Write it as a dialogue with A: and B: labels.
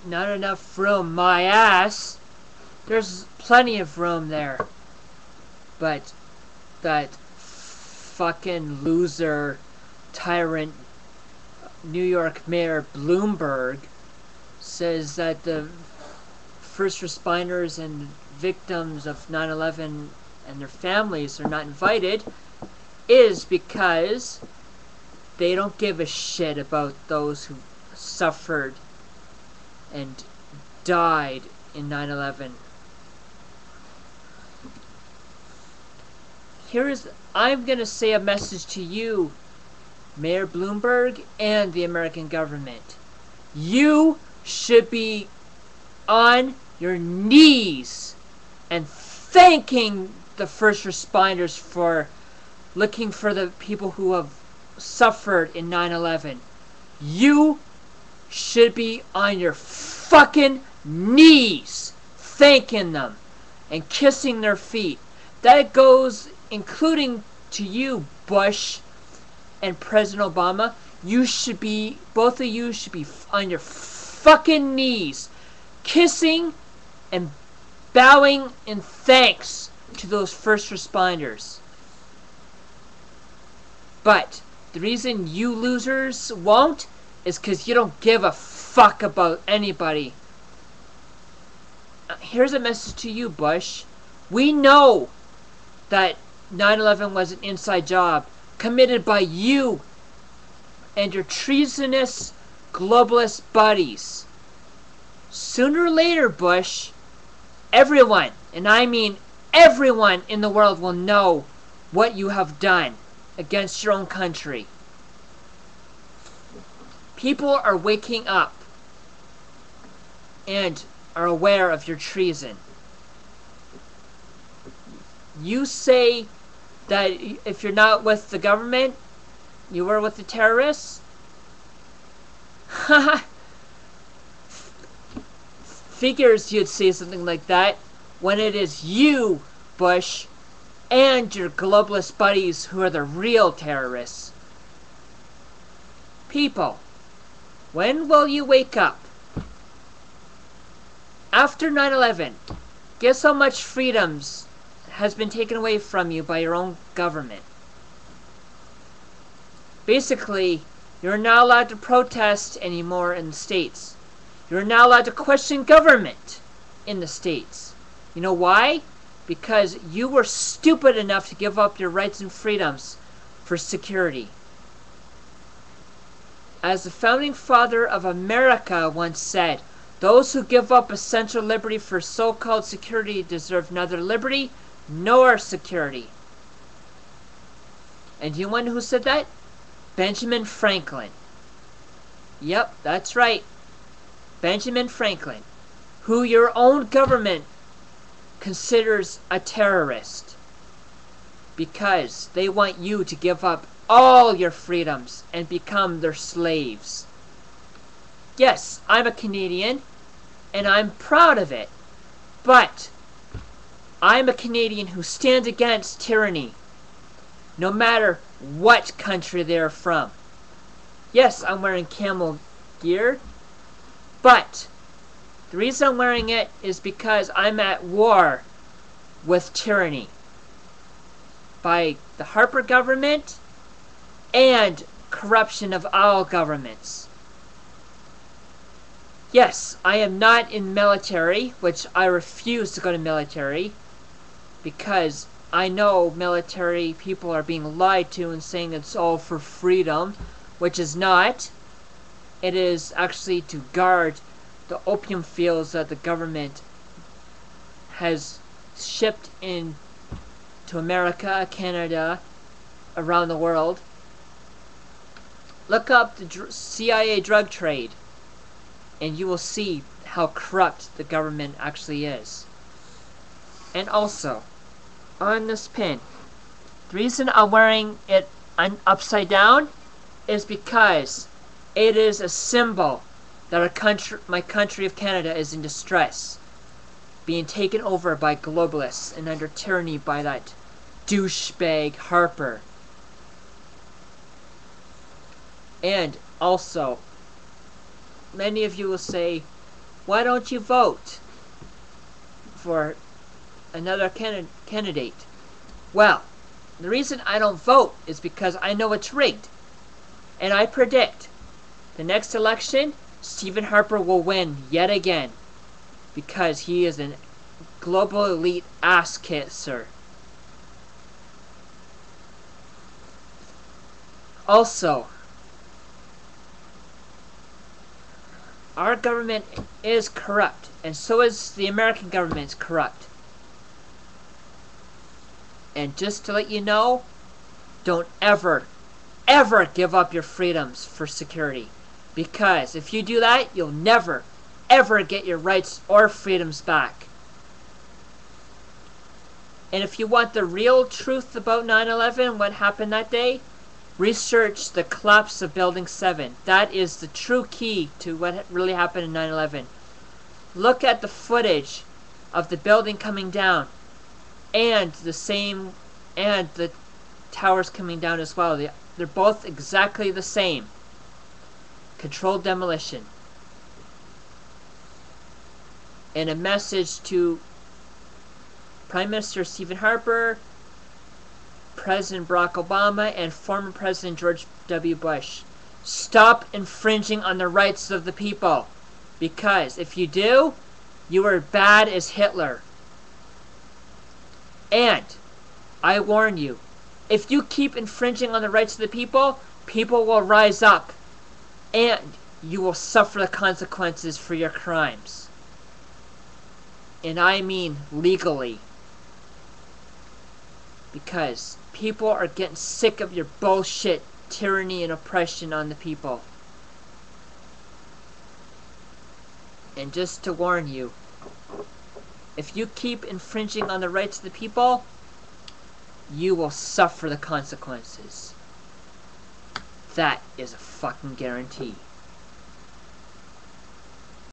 A: not enough room, my ass. There's plenty of room there. But that fucking loser, tyrant, New York Mayor Bloomberg says that the first responders and victims of 9/11 and their families are not invited is because they don't give a shit about those who suffered and died in 9/11. I'm going to say a message to you, Mayor Bloomberg, and the American government. You should be on your knees and thanking the first responders for looking for the people who have suffered in 9/11. You should be on your fucking knees thanking them and kissing their feet. That goes including to you, Bush and President Obama. Both of you should be on your fucking knees kissing and bowing in thanks to those first responders. But the reason you losers won't is because you don't give a fuck about anybody. Here's a message to you, Bush. We know that 9/11 was an inside job committed by you and your treasonous globalist buddies. Sooner or later, Bush, everyone, and I mean everyone in the world, will know what you have done against your own country. People are waking up and are aware of your treason. You say that if you're not with the government, you were with the terrorists? Figures you'd say something like that when it is you, Bush, and your globalist buddies who are the real terrorists. People, when will you wake up? After 9/11, guess how much freedoms has been taken away from you by your own government? Basically, you're not allowed to protest anymore in the States. You're not allowed to question government in the States. You know why? Because you were stupid enough to give up your rights and freedoms for security. As the founding father of America once said, those who give up essential liberty for so-called security deserve neither liberty nor security. And you know who said that? Benjamin Franklin. Yep, that's right. Benjamin Franklin, who your own government considers a terrorist because they want you to give up all your freedoms and become their slaves. Yes, I'm a Canadian and I'm proud of it, but I'm a Canadian who stands against tyranny, no matter what country they're from. Yes, I'm wearing camel gear, but the reason I'm wearing it is because I'm at war with tyranny by the Harper government and corruption of all governments. Yes, I am not in military, which I refuse to go to military because I know military people are being lied to and saying it's all for freedom, which is not. It is actually to guard the opium fields that the government has shipped in to America, Canada, around the world. Look up the CIA drug trade and you will see how corrupt the government actually is. And also, on this pin, the reason I'm wearing it upside down is because it is a symbol that my country of Canada is in distress, being taken over by globalists and under tyranny by that douchebag Harper. And also, many of you will say, Why don't you vote for another candidate? Well, the reason I don't vote is because I know it's rigged. And I predict the next election, Stephen Harper will win yet again. Because he is a global elite ass kisser. Also, our government is corrupt, and so is the American government corrupt. And just to let you know, don't ever give up your freedoms for security. Because if you do that, you'll never, ever get your rights or freedoms back. And if you want the real truth about 9/11, what happened that day, research the collapse of Building 7. That is the true key to what really happened in 9/11. Look at the footage of the building coming down and the towers coming down as well. They're both exactly the same. Controlled demolition. And a message to Prime Minister Stephen Harper, President Barack Obama, and former President George W. Bush. Stop infringing on the rights of the people. Because if you do, you are bad as Hitler. And I warn you, if you keep infringing on the rights of the people, people will rise up. And you will suffer the consequences for your crimes. And I mean legally. Because people are getting sick of your bullshit, tyranny, and oppression on the people. And just to warn you, if you keep infringing on the rights of the people, you will suffer the consequences. That is a fucking guarantee.